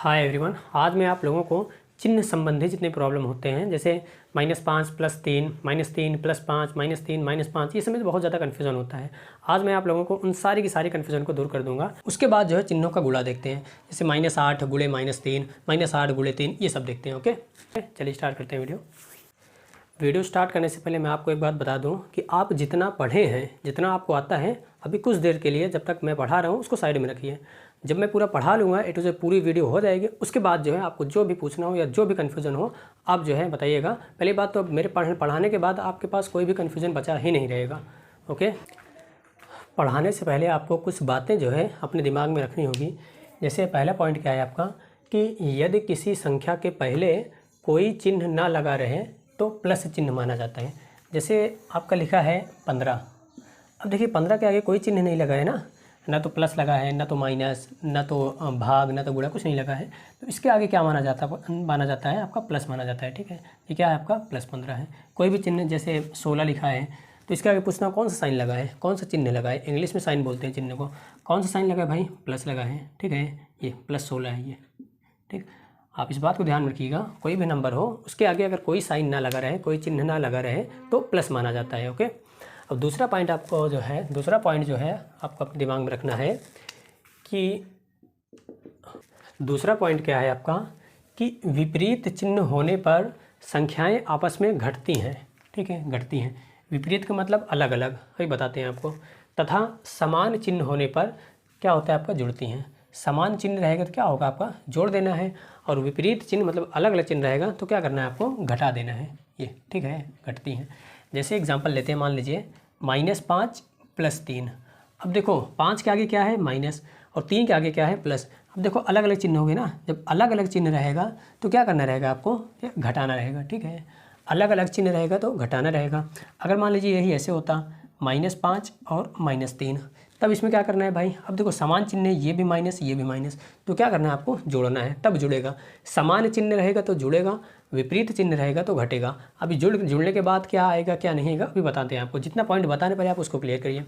Hi everyone, आज मैं आप लोगों को चिन्ह संबंधी जितने प्रॉब्लम होते हैं जैसे -5 + 3, -3 + 5, -3 -5, ये सब में बहुत ज़्यादा कन्फ्यूजन होता है। आज मैं आप लोगों को उन सारी की सारी कन्फ्यूजन को दूर कर दूंगा। उसके बाद जो है चिन्हों का गुणा देखते हैं, जैसे -8 × -3, -8 × 3, ये सब देखते हैं। ओके, चलिए स्टार्ट करते हैं वीडियो स्टार्ट करने से पहले मैं आपको एक बात बता दूं कि आप जितना पढ़े हैं, जितना आपको आता है, अभी कुछ देर के लिए जब तक मैं पढ़ा रहा हूं उसको साइड में रखिए। जब मैं पूरा पढ़ा लूँगा ए टू जेड पूरी वीडियो हो जाएगी, उसके बाद जो है आपको जो भी पूछना हो या जो भी कन्फ्यूज़न हो आप जो है बताइएगा। पहली बात तो मेरे पढ़ाने के बाद आपके पास कोई भी कन्फ्यूज़न बचा ही नहीं रहेगा। ओके, पढ़ाने से पहले आपको कुछ बातें जो है अपने दिमाग में रखनी होगी। जैसे पहला पॉइंट क्या है आपका कि यदि किसी संख्या के पहले कोई चिन्ह ना लगा रहे तो प्लस चिन्ह माना जाता है। जैसे आपका लिखा है 15, अब देखिए 15 के आगे कोई चिन्ह नहीं लगा है ना तो प्लस लगा है, ना तो माइनस, ना तो भाग, ना तो गुणा, कुछ नहीं लगा है। तो इसके आगे क्या माना जाता है आपका प्लस माना जाता है। ठीक है, ये क्या है आपका +15 है। कोई भी चिन्ह जैसे 16 लिखा है तो इसके आगे पूछना कौन सा साइन लगा है, कौन सा चिन्ह लगा है। इंग्लिश में साइन बोलते हैं चिन्ह को। कौन सा साइन लगा है भाई? प्लस लगा है। ठीक है, ये +16 है ये। ठीक, आप इस बात को ध्यान रखिएगा, कोई भी नंबर हो उसके आगे अगर कोई साइन ना लगा रहे, कोई चिन्ह ना लगा रहे तो प्लस माना जाता है। ओके, अब दूसरा पॉइंट जो है आपको अपने दिमाग में रखना है कि दूसरा पॉइंट क्या है आपका कि विपरीत चिन्ह होने पर संख्याएं आपस में घटती हैं। ठीक है, घटती हैं। विपरीत का मतलब अलग अलग, वही बताते हैं आपको। तथा समान चिन्ह होने पर क्या होता है आपका? जुड़ती हैं। समान चिन्ह रहेगा तो क्या होगा आपका? जोड़ देना है। और विपरीत चिन्ह मतलब अलग अलग चिन्ह रहेगा तो क्या करना है आपको? घटा देना है ये। ठीक है, घटती हैं। जैसे एग्जांपल लेते हैं, मान लीजिए -5 + 3। अब देखो 5 के आगे क्या है? माइनस, और 3 के आगे क्या है? प्लस। अब देखो अलग अलग चिन्ह हो गए ना, जब अलग अलग चिन्ह रहेगा तो क्या करना रहेगा आपको? घटाना रहेगा। ठीक है, अलग अलग चिन्ह रहेगा तो घटाना रहेगा। अगर मान लीजिए यही ऐसे होता -5 और -3, तब इसमें क्या करना है भाई? अब देखो समान चिन्ह है, ये भी माइनस, ये भी माइनस, तो क्या करना है आपको? जोड़ना है, तब जुड़ेगा। समान चिन्ह रहेगा तो जुड़ेगा, विपरीत चिन्ह रहेगा तो घटेगा। अभी जुड़ने के बाद क्या आएगा क्या नहीं आएगा अभी बताते हैं आपको। जितना पॉइंट बताने पर आप उसको क्लियर करिए।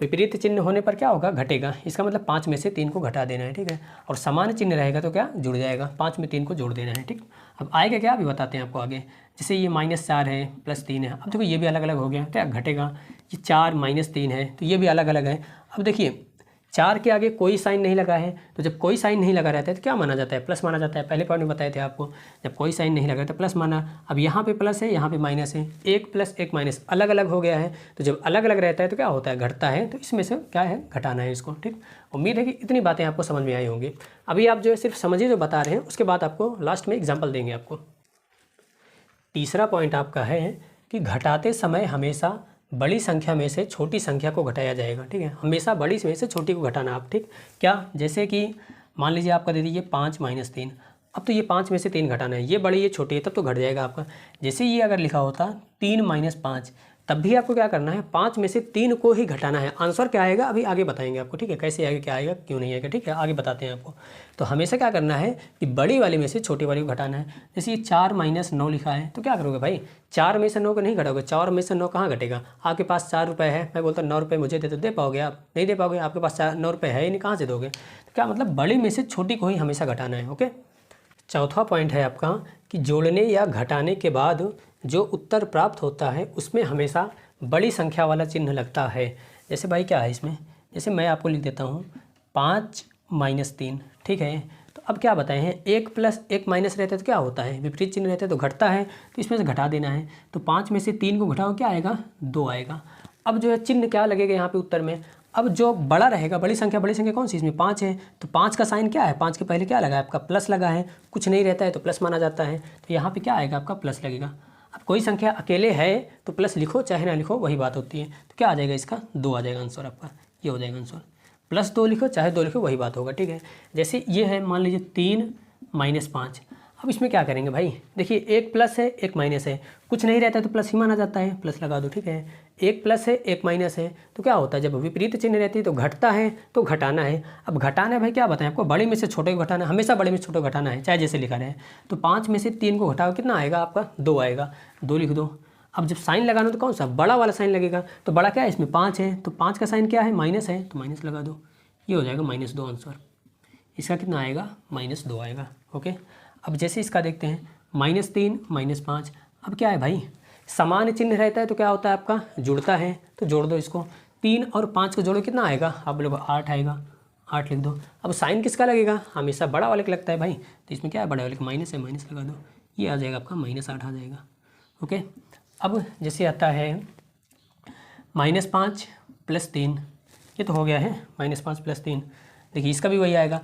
विपरीत चिन्ह होने पर क्या होगा? घटेगा। इसका मतलब 5 में से 3 को घटा देना है। ठीक है, और समान चिन्ह रहेगा तो क्या? जुड़ जाएगा। 5 में 3 को जोड़ देना है। ठीक, अब आएगा क्या अभी बताते हैं आपको आगे। जैसे ये -4 है, +3 है। अब देखो ये भी अलग अलग हो गया, क्या घटेगा? ये 4 -3 है तो ये भी अलग अलग है। अब देखिए 4 के आगे कोई साइन नहीं लगा है, तो जब कोई साइन नहीं लगा रहता है तो क्या माना जाता है? प्लस माना जाता है। पहले पॉइंट में बताए थे आपको, जब कोई साइन नहीं लगा तो प्लस माना। अब यहाँ पे प्लस है, यहाँ पे माइनस है, एक प्लस एक माइनस अलग अलग हो गया है। तो जब अलग अलग रहता है तो क्या होता है? घटता है। तो इसमें से क्या है? घटाना है इसको। ठीक, उम्मीद है कि इतनी बातें आपको समझ में आई होंगी। अभी आप जो है सिर्फ समझिए जो बता रहे हैं, उसके बाद आपको लास्ट में एग्जाम्पल देंगे आपको। तीसरा पॉइंट आपका है कि घटाते समय हमेशा बड़ी संख्या में से छोटी संख्या को घटाया जाएगा। ठीक है, हमेशा बड़ी में से छोटी को घटाना आप। ठीक, क्या? जैसे कि मान लीजिए आपका दे दीजिए 5 - 3। अब तो ये 5 में से 3 घटाना है, ये बड़ी ये छोटी है, तब तो घट जाएगा आपका। जैसे ये अगर लिखा होता 3 - 5, तब भी आपको क्या करना है? 5 में से 3 को ही घटाना है। आंसर क्या आएगा अभी आगे बताएंगे आपको। ठीक है, कैसे आएगा, क्या आएगा, क्यों नहीं आएगा। ठीक है, आगे बताते हैं आपको। तो हमेशा क्या करना है कि बड़ी वाली में से छोटी वाली को घटाना है। जैसे ये 4 - 9 लिखा है तो क्या करोगे भाई? 4 में से 9 को नहीं घटाओगे। 4 में से 9 कहाँ घटेगा? आपके पास 4 रुपये है, मैं बोलता 9 रुपये मुझे दे पाओगे आप? नहीं दे पाओगे, आपके पास 9 रुपये है ही नहीं, कहाँ से दोगे? तो क्या मतलब बड़ी में से छोटी को ही हमेशा घटाना है। ओके, चौथा पॉइंट है आपका कि जोड़ने या घटाने के बाद जो उत्तर प्राप्त होता है उसमें हमेशा बड़ी संख्या वाला चिन्ह लगता है। जैसे भाई क्या है इसमें, जैसे मैं आपको लिख देता हूँ 5 - 3। ठीक है, तो अब क्या बताए हैं? 1 + 1 माइनस रहता है तो क्या होता है? विपरीत चिन्ह रहता है तो घटता है, तो इसमें से घटा देना है। तो 5 में से 3 को घटाओ, क्या आएगा? 2 आएगा। अब जो है चिन्ह क्या लगेगा यहाँ पे उत्तर में? अब जो बड़ा रहेगा, बड़ी संख्या कौन सी? इसमें 5 है, तो 5 का साइन क्या है? 5 के पहले क्या लगा है आपका? प्लस लगा है। कुछ नहीं रहता है तो प्लस माना जाता है, तो यहाँ पे क्या आएगा आपका? प्लस लगेगा। अब कोई संख्या अकेले है तो प्लस लिखो चाहे ना लिखो वही बात होती है। तो क्या आ जाएगा इसका? 2 आ जाएगा आंसर आपका, ये हो जाएगा आंसर। +2 लिखो चाहे 2 लिखो वही बात होगा। ठीक है, जैसे ये है मान लीजिए 3 - 5। अब इसमें क्या करेंगे भाई? देखिए एक प्लस है एक माइनस है, कुछ नहीं रहता है तो प्लस ही माना जाता है, प्लस लगा दो। ठीक है, एक प्लस है एक माइनस है, तो क्या होता है? जब विपरीत चिन्ह रहती है तो घटता है तो घटाना है। अब घटाना है भाई, क्या बताएं आपको? बड़ी में से छोटे को घटाना है, हमेशा बड़े में से छोटे को घटाना है, चाहे जैसे लिखा रहे। तो 5 में से 3 को घटाओ, कितना आएगा आपका? 2 आएगा। 2 लिख दो। अब जब साइन लगाना तो कौन सा? बड़ा वाला साइन लगेगा। तो बड़ा क्या है इसमें? 5 है, तो 5 का साइन क्या है? माइनस है, तो माइनस लगा दो, ये हो जाएगा -2 आंसर। इसका कितना आएगा -2 आएगा। ओके, अब जैसे इसका देखते हैं -3 -5। अब क्या है भाई, समान चिन्ह रहता है तो क्या होता है आपका, जुड़ता है, तो जोड़ दो इसको। 3 और 5 को जोड़ो कितना आएगा, आप लोग 8 आएगा, 8 लिख दो। अब साइन किसका लगेगा, हमेशा बड़ा वाले का लगता है भाई, तो इसमें क्या है, बड़े वाले का माइनस है, माइनस लगा दो, ये आ जाएगा आपका -8 आ जाएगा। ओके, अब जैसे आता है -5 + 3, ये तो हो गया है -5 + 3। देखिए इसका भी वही आएगा,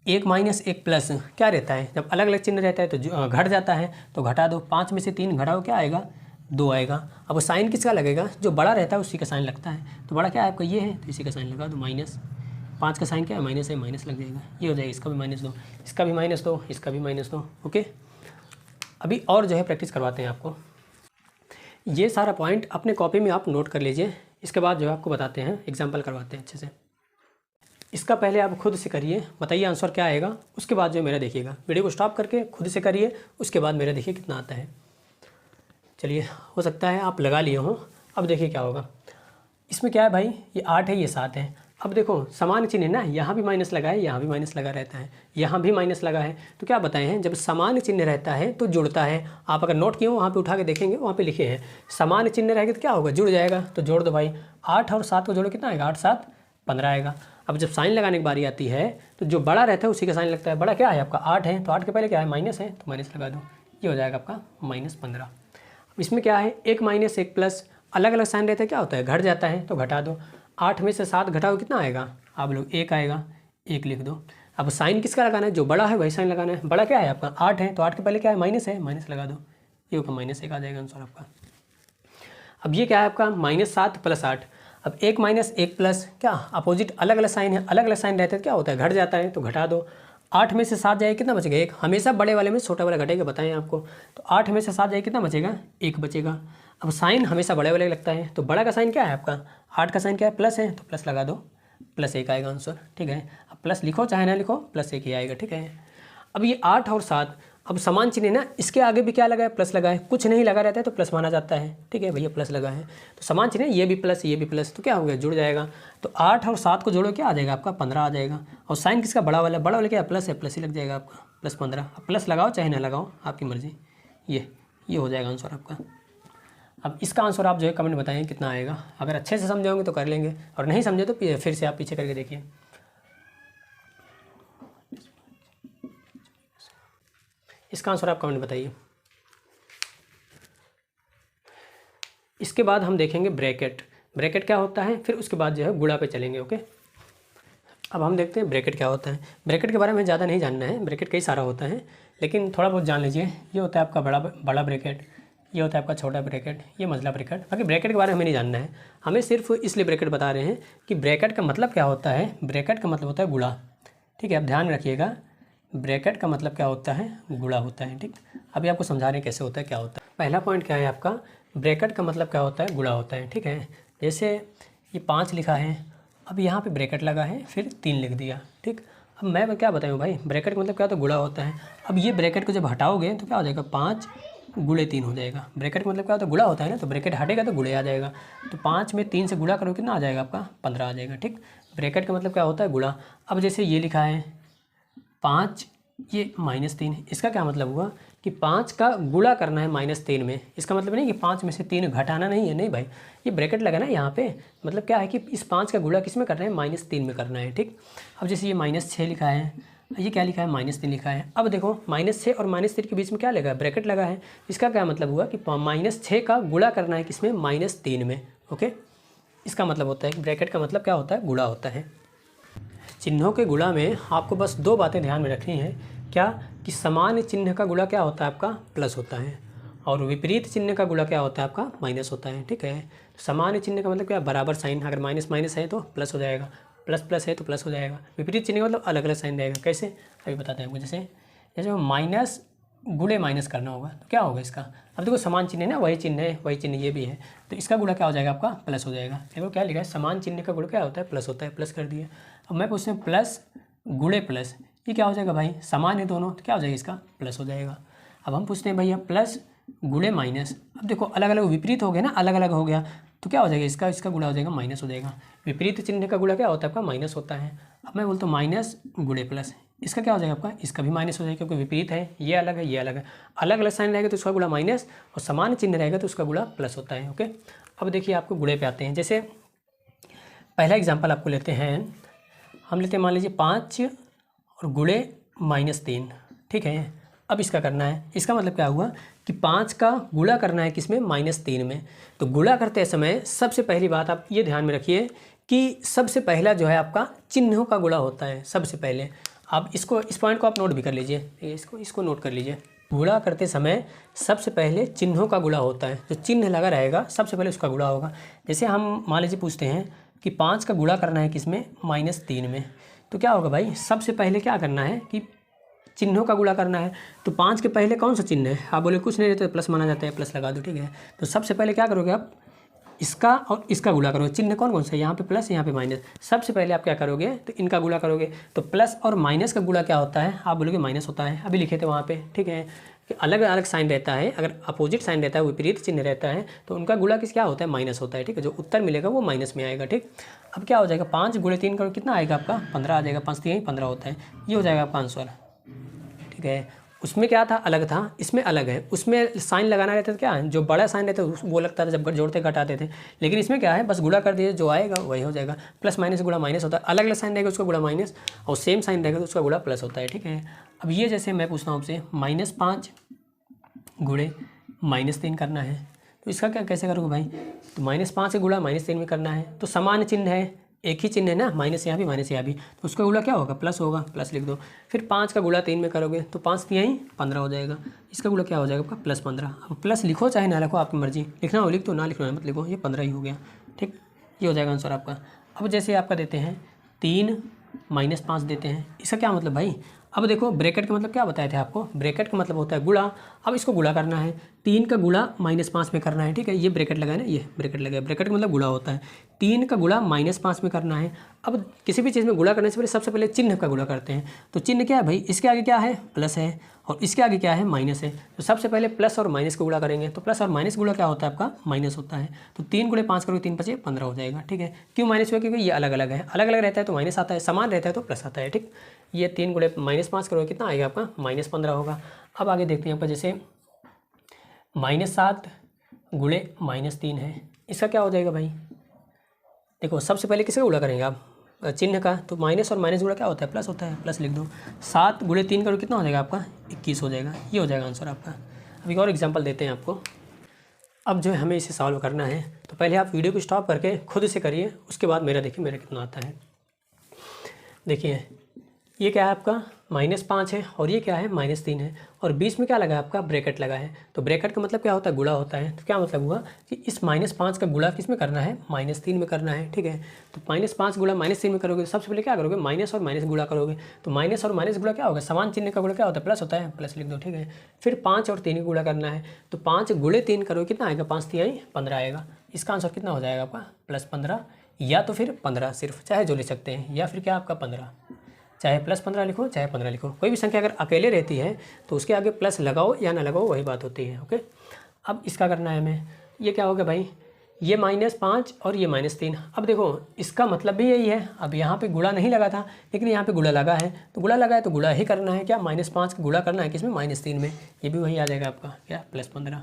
1 - 1 प्लस क्या रहता है, जब अलग अलग चिन्ह रहता है तो घट जाता है, तो घटा दो। 5 में से 3 घटाओ, क्या आएगा, 2 आएगा। अब साइन किसका लगेगा, जो बड़ा रहता है उसी का साइन लगता है, तो बड़ा क्या है आपका ये है, तो इसी का साइन लगा दो। -5 का साइन क्या है, माइनस है, माइनस लग जाएगा, ये हो जाएगा। इसका भी -2, इसका भी -2, इसका भी -2। ओके, अभी और जो है प्रैक्टिस करवाते हैं आपको। ये सारा पॉइंट अपने कॉपी में आप नोट कर लीजिए, इसके बाद जो है आपको बताते हैं, एग्जाम्पल करवाते हैं अच्छे से। इसका पहले आप खुद से करिए, बताइए आंसर क्या आएगा, उसके बाद जो मेरा देखिएगा। वीडियो को स्टॉप करके खुद से करिए, उसके बाद मेरा देखिए कितना आता है। चलिए, हो सकता है आप लगा लिए हों। अब देखिए क्या होगा, इसमें क्या है भाई, ये 8 है, ये 7 है। अब देखो समान चिन्ह है ना, यहाँ भी माइनस लगा है, यहाँ भी माइनस लगा रहता है, यहाँ भी माइनस लगा है, तो क्या बताए हैं, जब समान चिन्ह रहता है तो जुड़ता है। आप अगर नोट किए हो वहाँ पे उठा के देखेंगे, वहाँ पे लिखे हैं समान चिन्ह रहेगा तो क्या होगा, जुड़ जाएगा, तो जोड़ दो भाई। 8 और 7 को जोड़ो कितना आएगा, 8 7 15 आएगा। अब जब साइन लगाने की बारी आती है तो जो बड़ा रहता है उसी का साइन लगता है। बड़ा क्या है आपका, 8 है, तो 8 के पहले क्या है, माइनस है, तो माइनस लगा दो, ये हो जाएगा आपका -15। अब इसमें क्या है, 1 - 1 प्लस, अलग अलग साइन रहता है, क्या होता है, घट जाता है, तो घटा दो। 8 में से 7 घटाओ, कितना आएगा, आप लोग 1 आएगा, 1 लिख दो। अब साइन किसका लगाना है, जो बड़ा है वही साइन लगाना है। बड़ा क्या है आपका, 8 है, तो 8 के पहले क्या है, माइनस है, माइनस लगा दो, ये होगा -1 आ जाएगा आंसर आपका। अब ये क्या है आपका, -7 + 8। अब 1 - 1 प्लस क्या, अपोजिट अलग अलग साइन है, अलग अलग साइन रहते हैं, क्या होता है, घट जाता है, तो घटा दो। 8 में से 7 जाएगा, कितना बचेगा, 1। हमेशा बड़े वाले में छोटा वाला घटेगा, बताएं आपको। तो 8 में से 7 जाएगा, कितना बचेगा, 1 बचेगा। अब साइन हमेशा बड़े वाले लगता है, तो बड़ा का साइन क्या है आपका, 8 का साइन क्या है, प्लस है, तो प्लस लगा दो, +1 आएगा आंसर। ठीक है, अब प्लस लिखो चाहे ना लिखो, +1 ही आएगा। ठीक है, अब ये 8 और 7 अब समान चिन्ह है ना, इसके आगे भी क्या लगा है, प्लस लगा है। कुछ नहीं लगा रहता है तो प्लस माना जाता है। ठीक है भैया, प्लस लगा है तो समान चिन्ह है, ये भी प्लस, ये भी प्लस, तो क्या हो गया, जुड़ जाएगा। तो 8 और 7 को जोड़ो, क्या आ जाएगा आपका, 15 आ जाएगा। और साइन किसका, बड़ा वाला, बड़ा वाला क्या है, प्लस है, प्लस ही लग जाएगा आपका, +15। अब प्लस लगाओ चाहे ना लगाओ, आपकी मर्जी। ये हो जाएगा आंसर आपका। अब इसका आंसर आप जो है कमेंट बताइए कितना आएगा। अगर अच्छे से समझे होंगे तो कर लेंगे, और नहीं समझे तो फिर से आप पीछे करके देखिए। इसका आंसर आप कमेंट बताइए। इसके बाद हम देखेंगे ब्रैकेट। ब्रैकेट क्या होता है, फिर उसके बाद जो है गुणा पे चलेंगे। ओके, अब हम देखते हैं ब्रैकेट क्या होता है। ब्रैकेट के बारे में ज़्यादा नहीं जानना है, ब्रैकेट कई सारा होता है, लेकिन थोड़ा बहुत जान लीजिए। ये होता है आपका बड़ा ब्रैकेट, ये होता है आपका छोटा ब्रैकेट, ये मझला ब्रैकेट। बाकी ब्रैकेट के बारे में हमें नहीं जानना है, हमें सिर्फ इसलिए ब्रैकेट बता रहे हैं कि ब्रैकेट का मतलब क्या होता है। ब्रैकेट का मतलब होता है गुणा। ठीक है, आप ध्यान रखिएगा, ब्रैकेट का मतलब क्या होता है, गुणा होता है। ठीक, अभी आपको समझा रहे हैं कैसे होता है, क्या होता है। पहला पॉइंट क्या है आपका, ब्रैकेट का मतलब क्या होता है, गुणा होता है। ठीक है, जैसे ये 5 लिखा है, अब यहाँ पे ब्रैकेट लगा है, फिर 3 लिख दिया। ठीक, अब मैं क्या बताऊँ भाई, ब्रैकेट का मतलब क्या होता है, गुणा होता है। अब ये ब्रैकेट को जब हटाओगे तो क्या हो जाएगा, 5 × 3 हो जाएगा। ब्रैकेट का मतलब क्या होता है, गुणा होता है ना, तो ब्रैकेट हटेगा तो गुणे आ जाएगा। तो 5 में 3 से गुणा करो, कितना आ जाएगा आपका, 15 आ जाएगा। ठीक, ब्रैकेट का मतलब क्या होता है, गुणा। अब जैसे ये लिखा है 5, ये -3, इसका क्या मतलब हुआ कि 5 का गुणा करना है -3 में। इसका मतलब नहीं कि 5 में से 3 घटाना नहीं है, नहीं भाई, ये ब्रैकेट लगा ना यहाँ पे, मतलब क्या है कि इस 5 का गुणा किस में करना है, -3 में करना है। ठीक, अब जैसे ये -6 लिखा है, ये क्या लिखा है, -3 लिखा है। अब देखो -6 और -3 के बीच में क्या लगा है, ब्रैकेट लगा है। इसका क्या मतलब हुआ कि -6 का गुणा करना है किसमें, -3 में। ओके, इसका मतलब होता है कि ब्रैकेट का मतलब क्या होता है, गुणा होता है। चिन्हों के गुणा में आपको बस 2 बातें ध्यान में रखनी है, क्या कि समान चिन्ह का गुणा क्या होता है आपका, प्लस होता है, और विपरीत चिन्ह का गुणा क्या होता है आपका, माइनस होता है। ठीक है, समान चिन्ह का मतलब क्या, बराबर साइन, अगर माइनस माइनस है तो प्लस हो जाएगा, प्लस प्लस है तो प्लस हो जाएगा। विपरीत चिन्ह का मतलब अलग अलग साइन रहेगा। कैसे, अभी बताते हैं आपको। जैसे माइनस गुणे माइनस करना होगा तो क्या होगा इसका, अब देखो समान चिन्ह है ना, वही चिन्ह है, वही चिन्ह ये भी है, तो इसका गुणा क्या हो जाएगा आपका, प्लस हो जाएगा। देखो क्या लिखा है, समान चिन्ह का गुणा क्या होता है, प्लस होता है, प्लस कर दिया। अब मैं पूछते हैं प्लस गुणे प्लस, ये क्या हो जाएगा भाई, समान है दोनों, तो क्या हो जाएगा इसका, प्लस हो जाएगा। अब हम पूछते हैं भैया प्लस गुणे माइनस, अब देखो अलग अलग विपरीत हो गया ना, अलग अलग हो गया, तो क्या हो जाएगा, इसका इसका गुणा हो जाएगा माइनस हो जाएगा। विपरीत चिन्ह का गुणा क्या होता है आपका, माइनस होता है। अब मैं बोलता हूँ माइनस गुणे प्लस, इसका क्या हो जाएगा आपका, इसका भी माइनस हो जाएगा क्योंकि विपरीत है, ये अलग है ये अलग है। अलग अलग साइन रहेगा तो उसका गुणा माइनस, और समान चिन्ह रहेगा तो उसका गुणा प्लस होता है। ओके, अब देखिए आपको गुणे पे आते हैं। जैसे पहला एग्जाम्पल आपको लेते हैं, हम लेते हैं मान लीजिए 5 और गुणे -3, ठीक है। अब इसका करना है, इसका मतलब क्या हुआ कि 5 का गुणा करना है किसमें, -3 में। तो गुणा करते समय सबसे पहली बात आप ये ध्यान में रखिए कि सबसे पहला जो है आपका चिन्हों का गुणा होता है सबसे पहले। आप इसको, इस पॉइंट को आप नोट भी कर लीजिए, इसको नोट कर लीजिए। गुणा करते समय सबसे पहले चिन्हों का गुणा होता है, जो चिन्ह लगा रहेगा सबसे पहले उसका गुणा होगा। जैसे हम मान लीजिए पूछते हैं कि 5 का गुणा करना है किसमें, -3 में, तो क्या होगा भाई, सबसे पहले क्या करना है कि चिन्हों का गुणा करना है। तो 5 के पहले कौन सा चिन्ह है, आप बोले कुछ नहीं रहता, प्लस माना जाता है, प्लस लगा दो, ठीक है। तो सबसे पहले क्या करोगे आप, इसका और इसका गुणा करोगे। चिन्ह कौन कौन सा है, यहाँ पे प्लस यहाँ पे माइनस। सबसे पहले आप क्या करोगे, तो इनका गुणा करोगे। तो प्लस और माइनस का गुणा क्या होता है, आप बोलोगे माइनस होता है, अभी लिखे थे वहाँ पे, ठीक है। कि अलग अलग साइन रहता है, अगर अपोजिट साइन रहता है, विपरीत चिन्ह रहता है, तो उनका गुणा क्या होता है, माइनस होता है, ठीक है। जो उत्तर मिलेगा वो माइनस में आएगा, ठीक। अब क्या हो जाएगा, 5 गुणे 3 करोगे कितना आएगा आपका, 15 आ जाएगा। 5 3 15 होता है, ये हो जाएगा आपका आंसर, ठीक है। उसमें क्या था, अलग था, इसमें अलग है। उसमें साइन लगाना रहता था, क्या है जो बड़ा साइन रहता है वो लगता था जब जोड़ते घटाते थे, लेकिन इसमें क्या है, बस गुणा कर दिए, जो आएगा वही हो जाएगा। प्लस माइनस गुणा माइनस होता है, अलग अलग साइन रहेगा उसका गुणा माइनस, और सेम साइन रहेगा तो उसका गुणा प्लस होता है, ठीक है। अब ये जैसे मैं पूछता हूँ आपसे, -5 गुणे -3 करना है, तो इसका क्या कैसे करोगे भाई, तो -5 से गुणा -3 में करना है, तो समान चिन्ह है, एक ही चिन्ह है ना, माइनस यहाँ भी माइनस यहाँ भी, तो उसका गुणा क्या होगा, प्लस होगा, प्लस लिख दो। फिर 5 का गुणा 3 में करोगे तो 5 3 15 हो जाएगा, इसका गुणा क्या हो जाएगा आपका, +15। अब प्लस लिखो चाहे ना लिखो, आपकी मर्जी, लिखना हो लिख दो, ना लिखना मत लिखो, ये 15 ही हो गया, ठीक। ये हो जाएगा आंसर आपका। अब जैसे आपका देते हैं 3 -5 देते हैं, इसका क्या मतलब भाई, अब देखो ब्रैकेट का मतलब क्या बताए थे आपको, ब्रैकेट का मतलब होता है गुणा। अब इसको गुणा करना है, 3 का गुणा -5 में करना है, ठीक है। ये ब्रैकेट लगा है ना, ये ब्रैकेट लगा है, ब्रैकेट का मतलब गुणा होता है। 3 का गुणा -5 में करना है। अब किसी भी चीज़ में गुणा करने से पहले सबसे पहले चिन्ह का गुणा करते हैं। तो चिन्ह क्या है भाई, इसके आगे क्या है, प्लस है, और इसके आगे क्या है, माइनस है। तो सबसे पहले प्लस और माइनस को गुणा करेंगे, तो प्लस और माइनस गुणा क्या होता है आपका, माइनस होता है। तो 3 गुणे 5 करोगे, 3 5 15 हो जाएगा, ठीक है। क्यों माइनस हुआ, क्योंकि ये अलग अलग है, अलग अलग रहता है तो माइनस आता है, समान रहता है तो प्लस आता है, ठीक। ये 3 गुणे -5 करोगे कितना आएगा आपका, -15 होगा। अब आगे देखते हैं आपका, जैसे -7 गुणे -3 है, इसका क्या हो जाएगा भाई, देखो सबसे पहले किसका गुणा करेंगे आप, चिन्ह का, तो माइनस और माइनस गुणा क्या होता है, प्लस होता है, प्लस लिख दो। 7 गुणे 3 करोगे कितना हो जाएगा आपका, 21 हो जाएगा, ये हो जाएगा आंसर आपका। अब एक और एग्जांपल देते हैं आपको। अब जो है हमें इसे सॉल्व करना है, तो पहले आप वीडियो को स्टॉप करके खुद से करिए, उसके बाद मेरा देखिए मेरा कितना आता है। देखिए ये क्या है आपका, -5 है, और ये क्या है, -3 है, और बीच में क्या लगा है आपका, ब्रैकेट लगा है। तो ब्रैकेट का मतलब क्या होता है, गुणा होता है। तो क्या मतलब हुआ कि इस -5 का गुणा किस में करना है, -3 में करना है, ठीक है। तो -5 गुणा -3 में करोगे तो सबसे पहले क्या करोगे, माइनस और माइनस गुणा करोगे। तो माइनस और माइनस गुणा क्या होगा, समान चिन्ह का गुणा क्या होता है, प्लस होता है, प्लस लिख दो, ठीक है। फिर 5 और 3 गुणा करना है, तो 5 गुणे 3 करोगे कितना आएगा, 5 3 15 आएगा। इसका आंसर कितना हो जाएगा आपका, +15, या तो फिर 15 सिर्फ, चाहे जो ले सकते हैं, या फिर क्या आपका 15, चाहे +15 लिखो चाहे 15 लिखो। कोई भी संख्या अगर अकेले रहती है तो उसके आगे प्लस लगाओ या ना लगाओ, वही बात होती है, ओके। अब इसका करना है हमें, ये क्या हो गया भाई, ये -5 और ये -3। अब देखो इसका मतलब भी यही है, अब यहाँ पे गुणा नहीं लगा था लेकिन यहाँ पे गुणा लगा है, तो गुणा लगा है तो गुणा ही करना है, क्या -5 का गुणा करना है किसमें, -3 में। ये भी वही आ जाएगा आपका क्या, +15।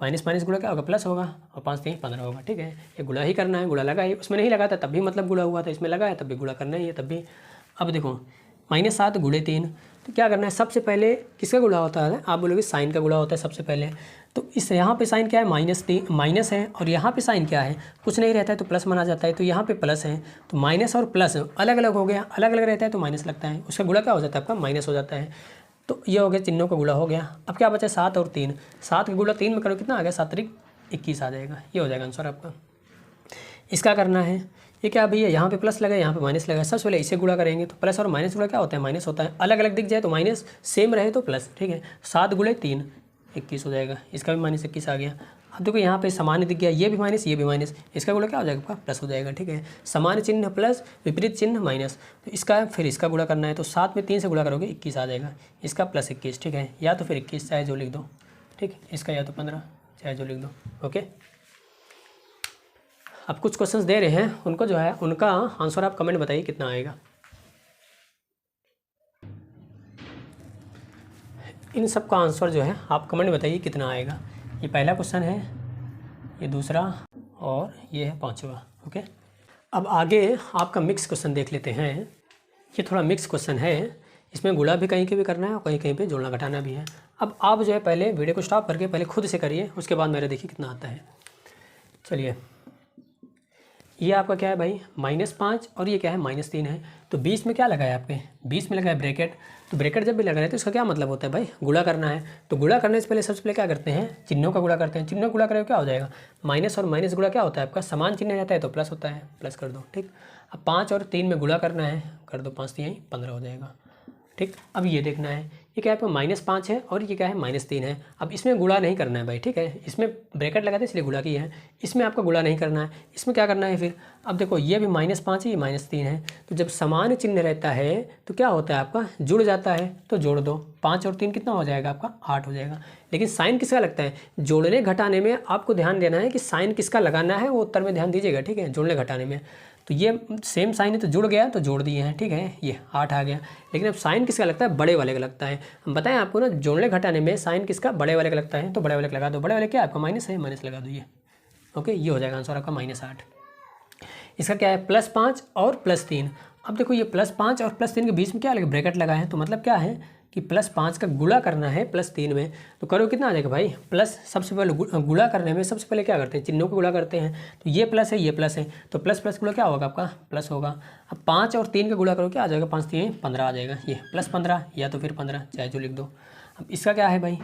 माइनस माइनस गुणा क्या होगा, प्लस होगा, और 5 3 15 होगा, ठीक है। ये गुणा ही करना है, गुणा लगा है, उसमें नहीं लगा था तब भी मतलब गुणा हुआ था, इसमें लगा है तब भी गुणा करना ही है तब भी। अब देखो -7 गुणे 3, तो क्या करना है, सबसे पहले किसका गुणा होता है, आप बोलोगे साइन का गुणा होता है सबसे पहले। तो इस यहाँ पे साइन क्या है, माइनस है, और यहाँ पे साइन क्या है, कुछ नहीं रहता है तो प्लस माना जाता है, तो यहाँ पे प्लस है, तो माइनस और प्लस अलग अलग हो गया, अलग अलग रहता है तो माइनस लगता है, उसका गुणा क्या हो जाता है आपका, माइनस हो जाता है। तो ये हो गया चिन्हों का गुणा हो गया। अब क्या बचा, 7 और 3, 7 का गुणा 3 में करो कितना आ गया, 7 3 21 आ जाएगा, ये हो जाएगा आंसर आपका। इसका करना है, ये क्या भैया, यहाँ पे प्लस लगा यहाँ पे माइनस लगा, सबसे पहले इसे गुणा करेंगे, तो प्लस और माइनस गुणा क्या होता है, माइनस होता है, अलग अलग दिख जाए तो माइनस, सेम रहे तो प्लस, ठीक है। 7 गुणे 3 21 हो जाएगा, इसका भी -21 आ गया। अब देखो यहाँ पे समान दिख गया, ये भी माइनस ये भी माइनस, इसका गुणा क्या हो जाएगा आपका, प्लस हो जाएगा, ठीक है। समान चिन्ह प्लस, विपरीत चिन्ह माइनस, तो इसका फिर इसका गुणा करना है, तो 7 में 3 से गुणा करोगे 21 आ जाएगा, इसका +21, ठीक है। या तो फिर 21 चाहे जो लिख दो, ठीक, इसका या तो 15 चाहे जो लिख दो, ओके। अब कुछ क्वेश्चंस दे रहे हैं, उनको जो है उनका आंसर आप कमेंट बताइए कितना आएगा। इन सब का आंसर जो है आप कमेंट बताइए कितना आएगा। ये पहला क्वेश्चन है, ये दूसरा, और ये है पांचवा। ओके, अब आगे आपका मिक्स क्वेश्चन देख लेते हैं। ये थोड़ा मिक्स क्वेश्चन है, इसमें गुणा भी कहीं के भी करना है और कहीं कहीं पे जोड़ना घटाना भी है। अब आप जो है पहले वीडियो को स्टॉप करके पहले खुद से करिए, उसके बाद मेरा देखिए कितना आता है। चलिए, ये आपका क्या है भाई, -5 और ये क्या है -3 है। तो 20 में क्या लगा है आपके, 20 में लगा है ब्रैकेट। तो ब्रैकेट जब भी लगा है तो इसका क्या मतलब होता है भाई, गुणा करना है। तो गुणा करने से पहले सबसे पहले क्या करते हैं, चिन्हों का गुणा करते हैं। चिन्हों का गुणा करें क्या हो जाएगा, माइनस और माइनस गुणा क्या होता है आपका, समान चिन्ह रहता है तो प्लस होता है, प्लस कर दो। ठीक, अब 5 और 3 में गुणा करना है, कर दो, 5 3 15 हो जाएगा। ठीक, अब ये देखना है, ये क्या है आपका -5 है और ये क्या है -3 है। अब इसमें गुणा नहीं करना है भाई, ठीक है, इसमें ब्रैकेट लगाते इसलिए गुणा किया है, इसमें आपका गुणा नहीं करना है। इसमें क्या करना है फिर, अब देखो ये भी -5 है, ये -3 है। तो जब समान चिन्ह रहता है तो क्या होता है आपका, जुड़ जाता है, तो जोड़ दो। 5 और 3 कितना हो जाएगा आपका, 8 हो जाएगा। लेकिन साइन किसका लगता है, जोड़ने घटाने में आपको ध्यान देना है कि साइन किसका लगाना है, वो उत्तर में ध्यान दीजिएगा। ठीक है, जोड़ने घटाने में तो ये सेम साइन है तो जुड़ गया तो जोड़ दिए हैं। ठीक है, ये 8 आ गया। लेकिन अब साइन किसका लगता है, बड़े वाले का लगता है। हम बताएं आपको ना, जोड़ने घटाने में साइन किसका, बड़े वाले का लगता है। तो बड़े वाले का लगा दो, बड़े वाले क्या है आपका माइनस है, माइनस लगा दो ये। ओके, ये हो जाएगा आंसर आपका -8। इसका क्या है, +5 और +3। अब देखो ये +5 और +3 के बीच में क्या लगा, ब्रैकेट लगा है। तो मतलब क्या है कि +5 का गुणा करना है +3 में। तो करो कितना आ जाएगा भाई, प्लस, सबसे पहले गुणा करने में सबसे पहले क्या करते हैं, चिन्हों को गुणा करते हैं। तो ये प्लस है, ये प्लस है, तो प्लस प्लस गुणा क्या होगा आपका, प्लस होगा। अब 5 और 3 का गुणा करो, क्या आ जाएगा, 5 3 15 आ जाएगा, ये +15 या तो फिर 15, चाहे जो लिख दो। अब इसका क्या है भाई,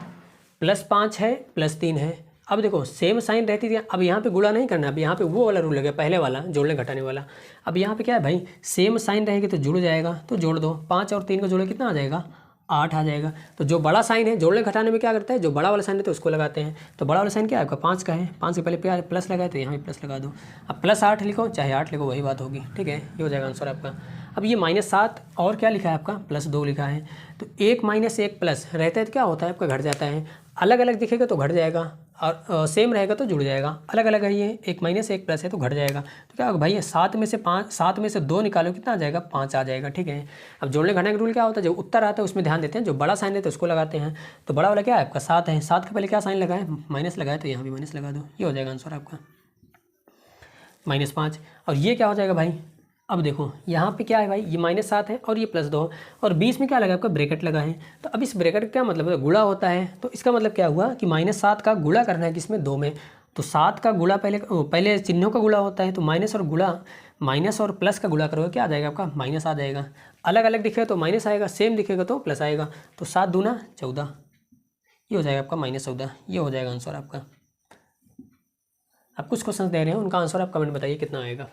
+5 है, +3 है। अब देखो सेम साइन रहती थी, अब यहाँ पे गुणा नहीं करना, अब यहाँ पे वो वाला रूल लगे, पहले वाला जोड़ने घटाने वाला। अब यहाँ पे क्या है भाई, सेम साइन रहेगी तो जुड़ जाएगा, तो जोड़ दो। 5 और 3 को जोड़े कितना आ जाएगा, 8 आ जाएगा। तो जो बड़ा साइन है जोड़ने घटाने में क्या करता है, जो बड़ा वाला साइन है तो उसको लगाते हैं। तो बड़ा वाला साइन क्या है आपका, 5 का है, 5 के पहले प्लस लगाए तो यहाँ भी प्लस लगा दो। अब +8 लिखो चाहे 8 लिखो, वही बात होगी। ठीक है, ये हो जाएगा आंसर आपका। अब ये -7 और क्या लिखा है आपका, +2 लिखा है। तो 1 - 1 प्लस रहता है तो क्या होता है आपका, घट जाता है। अलग अलग दिखेगा तो घट जाएगा, और सेम रहेगा तो जुड़ जाएगा। अलग अलग है, ये 1 - 1 प्लस है तो घट जाएगा। तो क्या होगा भाई, 7 में से 2 निकालो, कितना आ जाएगा, 5 आ जाएगा। ठीक है, अब जोड़ने घटाने का रूल क्या होता है, जो उत्तर आता है उसमें ध्यान देते हैं, जो बड़ा साइन है तो उसको लगाते हैं। तो बड़ा वाला क्या है आपका 7 है, 7 के पहले क्या साइन लगाए, माइनस लगाए, तो यहाँ भी माइनस लगा दो। ये हो जाएगा आंसर आपका -5। और ये क्या हो जाएगा भाई, अब देखो यहाँ पे क्या है भाई, ये -7 है और ये +2, और बीच में क्या लगा आपका, ब्रैकेट लगा है। तो अब इस ब्रैकेट का क्या मतलब है, गुणा होता है। तो इसका मतलब क्या हुआ कि -7 का गुणा करना है किसमें, 2 में। तो 7 का गुणा पहले चिन्हों का गुणा होता है, तो माइनस और गुणा, माइनस और प्लस का गुणा करोगे क्या आ जाएगा आपका, माइनस आ जाएगा। अलग अलग दिखेगा तो माइनस आएगा, सेम दिखेगा तो प्लस आएगा। तो 7 दूना 14, ये हो जाएगा आपका -14। ये हो जाएगा आंसर आपका। अब कुछ क्वेश्चन दे रहे हैं, उनका आंसर आप कमेंट बताइए कितना आएगा।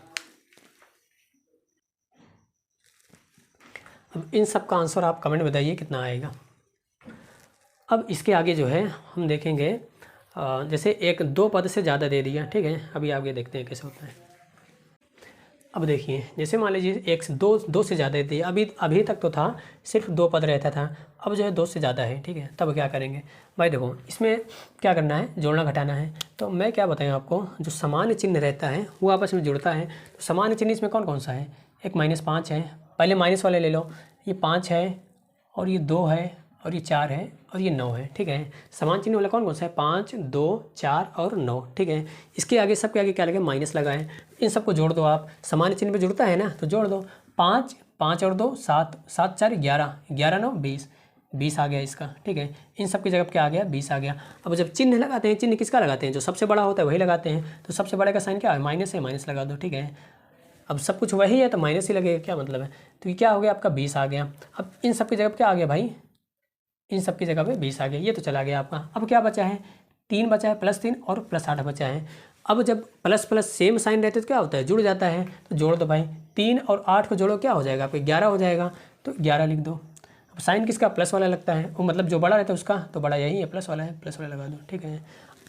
अब इन सब का आंसर आप कमेंट बताइए कितना आएगा। अब इसके आगे जो है हम देखेंगे, जैसे 1-2 पद से ज़्यादा दे दिया। ठीक है, अभी आगे देखते हैं कैसे होता है। अब देखिए, जैसे मान लीजिए 1 से 2 से ज़्यादा दे दिया। अभी तक तो था सिर्फ 2 पद रहता था, अब जो है 2 से ज़्यादा है। ठीक है, तब क्या करेंगे भाई, देखो इसमें क्या करना है, जोड़ना घटाना है। तो मैं क्या बताऊँ आपको, जो समान चिन्ह रहता है वो आपस में जुड़ता है। तो समान चिन्ह इसमें कौन कौन सा है, एक -5 है, पहले माइनस वाले ले लो, ये 5 है और ये 2 है और ये 4 है और ये 9 है। ठीक है, समान चिन्ह वाला कौन कौन सा है, 5 2 4 और 9। ठीक है, इसके आगे सबके आगे क्या लगे, माइनस लगा है। इन सबको जोड़ दो आप, समान चिन्ह पे जुड़ता है ना, तो जोड़ दो। 5 5 और 2 7, 7 4 11, 11 9 20, 20 आ गया इसका। ठीक है, इन सब की जगह क्या आ गया, 20 आ गया। अब जब चिन्ह लगाते हैं, चिन्ह किसका लगाते हैं, जो सबसे बड़ा होता है वही लगाते हैं। तो सबसे बड़े का साइन क्या है, माइनस है, माइनस लगा दो। ठीक है, अब सब कुछ वही है तो माइनस ही लगेगा, क्या मतलब है। तो ये क्या हो गया आपका, 20 आ गया। अब इन सब की जगह क्या आ गया भाई, इन सब की जगह पे 20 आ गया, ये तो चला गया आपका। अब क्या बचा है, 3 बचा है, +3 और +8 बचा है। अब जब प्लस प्लस सेम साइन रहते तो क्या होता है, जुड़ जाता है। तो जोड़ दो भाई, 3 और 8 को जोड़ो, क्या हो जाएगा आपको, 11 हो जाएगा। तो 11 लिख दो। अब साइन किसका, प्लस वाला लगता है, वो मतलब जो बड़ा रहता है उसका, तो बड़ा यही है, प्लस वाला है, प्लस वाला लगा दो। ठीक है,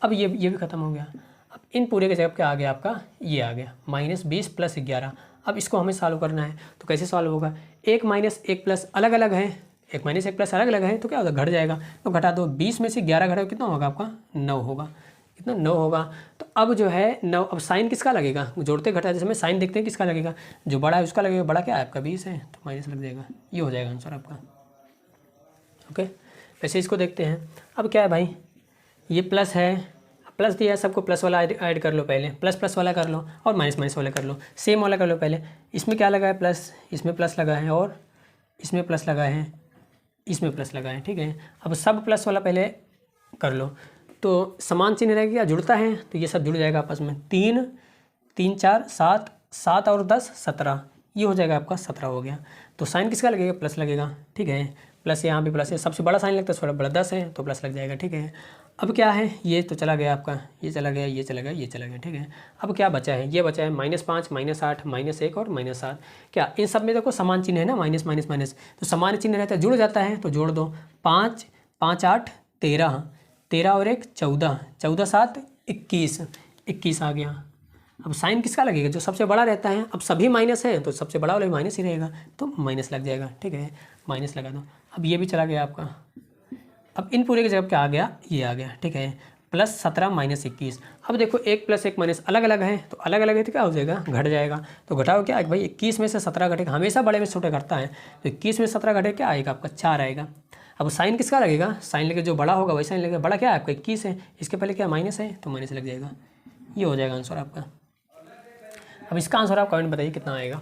अब ये भी खत्म हो गया। अब इन पूरे के जगह क्या आ गया आपका, ये आ गया -20 + 11। अब इसको हमें सॉल्व करना है, तो कैसे सॉल्व होगा, 1 - 1 प्लस अलग अलग है, 1 - 1 प्लस अलग अलग है, तो क्या होगा, घट जाएगा। तो घटा दो, 20 में से 11 घटाओ, कितना होगा आपका, 9 होगा। कितना 9 होगा। तो अब जो है 9, अब साइन किसका लगेगा, जोड़ते घटाते समय साइन देखते हैं किसका लगेगा, जो बड़ा है उसका लगेगा। बड़ा क्या है आपका 20 है, तो माइनस लग जाएगा। ये हो जाएगा आंसर आपका। ओके, वैसे इसको देखते हैं। अब क्या है भाई, ये प्लस है, प्लस दिया है सबको, प्लस वाला ऐड कर लो पहले, प्लस प्लस वाला कर लो और माइनस माइनस वाला कर लो, सेम वाला कर लो पहले। इसमें क्या लगा है प्लस, इसमें प्लस लगा है और इसमें प्लस लगा है, इसमें प्लस लगा है, ठीक है। अब सब प्लस वाला पहले कर लो, तो समान चिन्ह रहेगा, जुड़ता है तो ये सब जुड़ जाएगा आपस में। 3 3 4 7, 7 और 10 17, ये हो जाएगा आपका 17 हो गया। तो साइन किसका लगेगा, प्लस लगेगा, ठीक है। प्लस यहाँ भी प्लस है, सबसे बड़ा साइन लगता है, थोड़ा बड़ा 10 है तो प्लस लग जाएगा, ठीक है। अब क्या है, ये तो चला गया आपका, ये चला गया, ये चला गया, ये चला गया, ठीक है। अब क्या बचा है, ये बचा है -5 -8 -1 और -7। क्या इन सब में देखो समान चिन्ह है ना, माइनस माइनस माइनस, तो समान चिन्ह रहता है, जुड़ जाता है तो जोड़ दो। 5 5 8 13, 13 और 1 14, 14 7 21, 21 आ गया। अब साइन किसका लगेगा, जो सबसे बड़ा रहता है। अब सभी माइनस है तो सबसे बड़ा वाला भी माइनस ही रहेगा, तो माइनस लग जाएगा, ठीक है, माइनस लगा दो। अब ये भी चला गया आपका। अब इन पूरे की जगह क्या आ गया, ये आ गया, ठीक है। +17 -21। अब देखो 1 + 1 माइनस अलग अलग है, तो अलग अलग है तो क्या हो जाएगा, घट जाएगा। तो घटाओ क्या भाई, 21 में से 17 घटेगा, हमेशा बड़े में छोटे घटता है, तो 21 में 17 घटे क्या आएगा आपका, 4 आएगा। अब साइन किसका लगेगा, साइन लेके जो बड़ा होगा वही साइन लगेगा। बड़ा क्या है आपका 21 है, इसके पहले क्या माइनस है तो माइनस लग जाएगा। ये हो जाएगा आंसर आपका। अब इसका आंसर आप कमेंट बताइए कितना आएगा,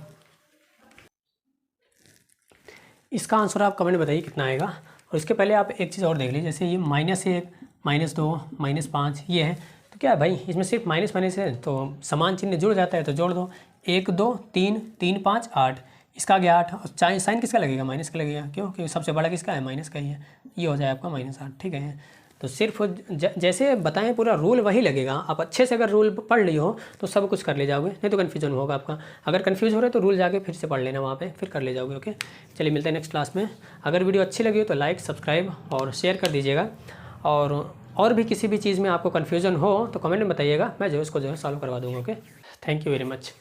इसका आंसर आप कमेंट बताइए कितना आएगा। और इसके पहले आप एक चीज़ और देख लीजिए, जैसे ये -1 -2 -5 ये है, तो क्या है भाई, इसमें सिर्फ माइनस माइनस है तो समान चिन्ह जुड़ जाता है, तो जोड़ दो। 1 2 3 3 5 8, इसका आ गया 8, और चाहे साइन किसका लगेगा, माइनस का लगेगा, क्यों, क्योंकि सबसे बड़ा किसका है, माइनस का ही है। ये हो जाए आपका -8, ठीक है। तो सिर्फ जैसे बताएं पूरा रूल वही लगेगा। आप अच्छे से अगर रूल पढ़ ली हो तो सब कुछ कर ले जाओगे, नहीं तो कन्फ्यूजन होगा आपका। अगर कन्फ्यूज हो रहे तो रूल जाके फिर से पढ़ लेना वहाँ पे, फिर कर ले जाओगे। ओके, चलिए मिलते हैं नेक्स्ट क्लास में। अगर वीडियो अच्छी लगी हो तो लाइक सब्सक्राइब और शेयर कर दीजिएगा। और भी किसी भी चीज़ में आपको कन्फ्यूजन हो तो कमेंट में बताइएगा, मैं जो है उसको जो है सॉल्व करवा दूँगा। Okay, thank you very much.